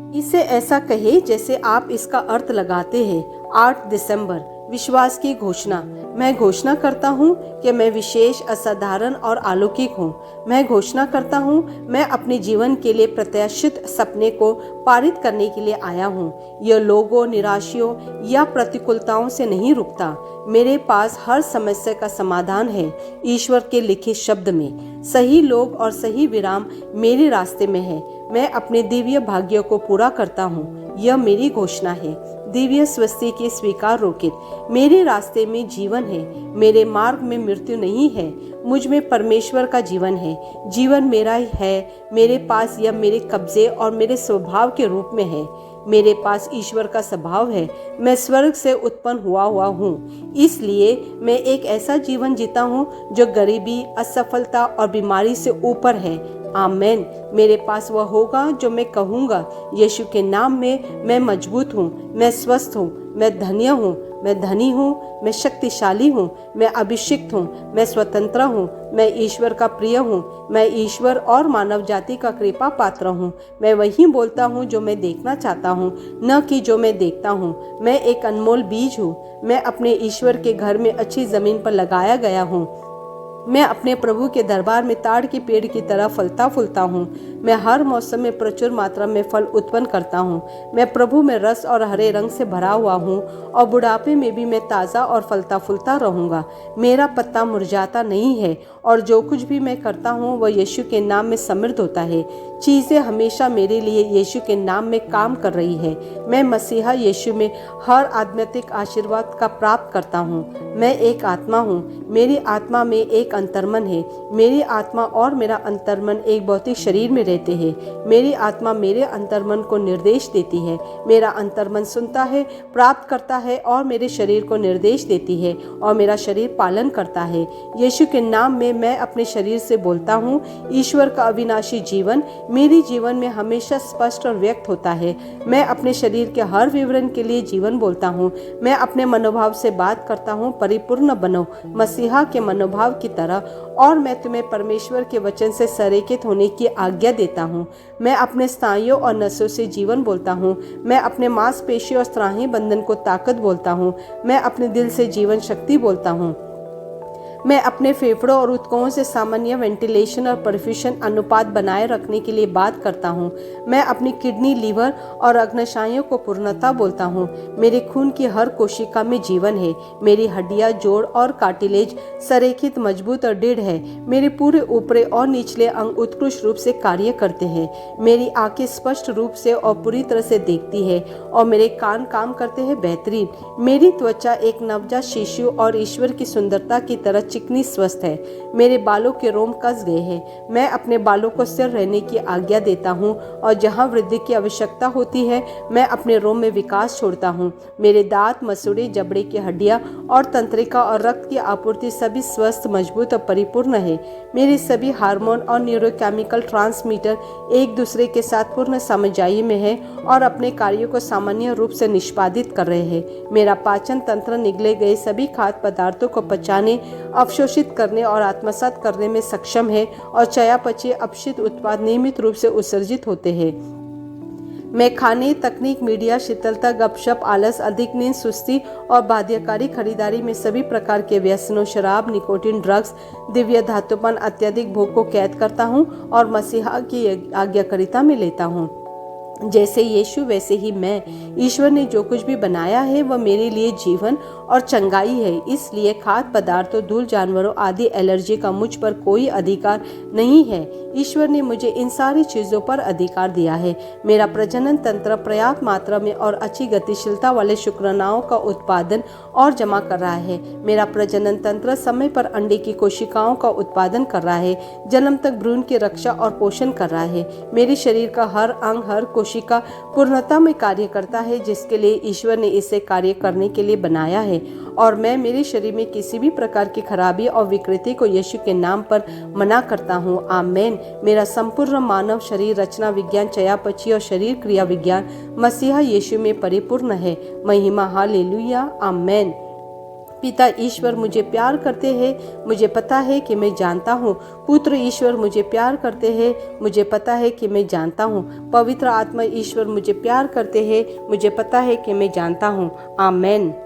इसे ऐसा कहे जैसे आप इसका अर्थ लगाते हैं। 8 दिसंबर, विश्वास की घोषणा। मैं घोषणा करता हूँ कि मैं विशेष, असाधारण और अलौकिक हूँ। मैं घोषणा करता हूँ मैं अपने जीवन के लिए प्रत्याशित सपने को पारित करने के लिए आया हूँ। यह लोगों, निराशियों या प्रतिकूलताओं से नहीं रुकता। मेरे पास हर समस्या का समाधान है ईश्वर के लिखे शब्द में। सही लोग और सही विराम मेरे रास्ते में है। मैं अपने दिव्य भाग्य को पूरा करता हूँ। यह मेरी घोषणा है। दिव्य स्वस्ति के स्वीकार रोकित। मेरे रास्ते में जीवन है। मेरे मार्ग में मृत्यु नहीं है। मुझ में परमेश्वर का जीवन है। जीवन मेरा ही है। मेरे पास यह मेरे कब्जे और मेरे स्वभाव के रूप में है। मेरे पास ईश्वर का स्वभाव है। मैं स्वर्ग से उत्पन्न हुआ हूँ। इसलिए मैं एक ऐसा जीवन जीता हूँ जो गरीबी, असफलता और बीमारी से ऊपर है। आमेन। मेरे पास वह होगा जो मैं कहूँगा। यीशु के नाम में मैं मजबूत हूँ, मैं स्वस्थ हूँ, मैं धन्य हूँ, मैं धनी हूँ, मैं शक्तिशाली हूँ, मैं अभिषिक्त हूँ, मैं स्वतंत्र हूँ, मैं ईश्वर का प्रिय हूँ, मैं ईश्वर और मानव जाति का कृपा पात्र हूँ। मैं वही बोलता हूँ जो मैं देखना चाहता हूँ, न कि जो मैं देखता हूँ। मैं एक अनमोल बीज हूँ। मैं अपने ईश्वर के घर में अच्छी जमीन पर लगाया गया हूँ। मैं अपने प्रभु के दरबार में ताड़ के पेड़ की तरह फलता फूलता हूँ। मैं हर मौसम में प्रचुर मात्रा में फल उत्पन्न करता हूँ। मैं प्रभु में रस और हरे रंग से भरा हुआ हूँ और बुढ़ापे में भी मैं ताज़ा और फलता फूलता रहूँगा। मेरा पत्ता मुरझाता नहीं है और जो कुछ भी मैं करता हूँ वह यीशु के नाम में समृद्ध होता है। चीज़ें हमेशा मेरे लिए यीशु के नाम में काम कर रही है। मैं मसीहा यीशु में हर आध्यात्मिक आशीर्वाद का प्राप्त करता हूँ। मैं एक आत्मा हूँ। मेरी आत्मा में एक अंतर्मन है। मेरी आत्मा और मेरा अंतर्मन एक भौतिक शरीर में रहते हैं। मेरी आत्मा मेरे अंतर्मन को निर्देश देती है। मेरा अंतर्मन सुनता है, प्राप्त करता है और मेरे शरीर को निर्देश देती है और मेरा शरीर पालन करता है। यीशु के नाम में मैं अपने शरीर से बोलता हूँ। ईश्वर का अविनाशी जीवन मेरे जीवन में हमेशा स्पष्ट और व्यक्त होता है। मैं अपने शरीर के हर विवरण के लिए जीवन बोलता हूँ। मैं अपने मनोभाव से बात करता हूँ, परिपूर्ण बनो मसीहा के मनोभाव की तरह, और मैं तुम्हें परमेश्वर के वचन से संरेखित होने की आज्ञा देता हूँ। मैं अपने स्नायुओं और नसों से जीवन बोलता हूँ। मैं अपने मांसपेशियों और स्नायु बंधन को ताकत बोलता हूँ। मैं अपने दिल से जीवन शक्ति बोलता हूँ। मैं अपने फेफड़ों और ऊतकों से सामान्य वेंटिलेशन और परफ्यूशन अनुपात बनाए रखने के लिए बात करता हूँ। मैं अपनी किडनी, लीवर और अग्नाशयों को पूर्णता बोलता हूँ। मेरे खून की हर कोशिका में जीवन है। मेरी हड्डियाँ, जोड़ और कार्टिलेज संरेखित, मजबूत और दृढ़ है। मेरे पूरे ऊपरी और निचले अंग उत्कृष्ट रूप से कार्य करते हैं। मेरी आंखें स्पष्ट रूप से और पूरी तरह से देखती है और मेरे कान काम करते हैं बेहतरीन। मेरी त्वचा एक नवजात शिशु और ईश्वर की सुंदरता की तरह चिकनी स्वस्थ है। मेरे बालों के रोम कस गए हैं। मैं अपने बालों को स्थिर रहने की आज्ञा देता हूँ और जहाँ वृद्धि की आवश्यकता होती है मैं अपने रोम में विकास छोड़ता हूँ। मेरे दांत, मसूड़े, जबड़े की हड्डियाँ और तंत्रिका और रक्त की आपूर्ति सभी स्वस्थ, मजबूत और परिपूर्ण है। मेरे सभी हार्मोन और न्यूरोकेमिकल ट्रांसमीटर एक दूसरे के साथ पूर्ण सामंजस्य में है और अपने कार्यों को सामान्य रूप से निष्पादित कर रहे हैं। मेरा पाचन तंत्र निगले गए सभी खाद्य पदार्थों को पचाने, अवशोषित करने और आत्मसात करने में सक्षम है और चयापचय अपशिष्ट उत्पाद नियमित रूप से उत्सर्जित होते हैं। मैं खाने, तकनीक, मीडिया, शीतलता, गपशप, आलस, अधिक नींद, सुस्ती और बाध्यकारी खरीदारी में सभी प्रकार के व्यसनों, शराब, निकोटीन, ड्रग्स, दिव्य धातुपन, अत्यधिक भोग को कैद करता हूँ और मसीहा की आज्ञाकारिता में लेता हूँ। जैसे यीशु वैसे ही मैं। ईश्वर ने जो कुछ भी बनाया है वह मेरे लिए जीवन और चंगाई है। इसलिए खाद्य पदार्थों, धूल, जानवरों आदि एलर्जी का मुझ पर कोई अधिकार नहीं है। ईश्वर ने मुझे इन सारी चीज़ों पर अधिकार दिया है। मेरा प्रजनन तंत्र पर्याप्त मात्रा में और अच्छी गतिशीलता वाले शुक्राणुओं का उत्पादन और जमा कर रहा है। मेरा प्रजनन तंत्र समय पर अंडे की कोशिकाओं का उत्पादन कर रहा है, जन्म तक भ्रूण की रक्षा और पोषण कर रहा है। मेरे शरीर का हर अंग, हर कोशिका पूर्णता में कार्य करता है जिसके लिए ईश्वर ने इसे कार्य करने के लिए बनाया है, और मैं मेरे शरीर में किसी भी प्रकार की खराबी और विकृति को यीशु के नाम पर मना करता हूँ। आमेन। मेरा संपूर्ण मानव शरीर रचना विज्ञान, चयापचय और शरीर क्रिया विज्ञान मसीहा यीशु में परिपूर्ण है। महिमा, हालेलुया, आमेन। पिता ईश्वर मुझे प्यार करते हैं, मुझे पता है कि मैं जानता हूँ। पुत्र ईश्वर मुझे प्यार करते हैं, मुझे पता है कि मैं जानता हूँ। पवित्र आत्मा ईश्वर मुझे प्यार करते हैं, मुझे पता है कि मैं जानता हूँ। आमेन।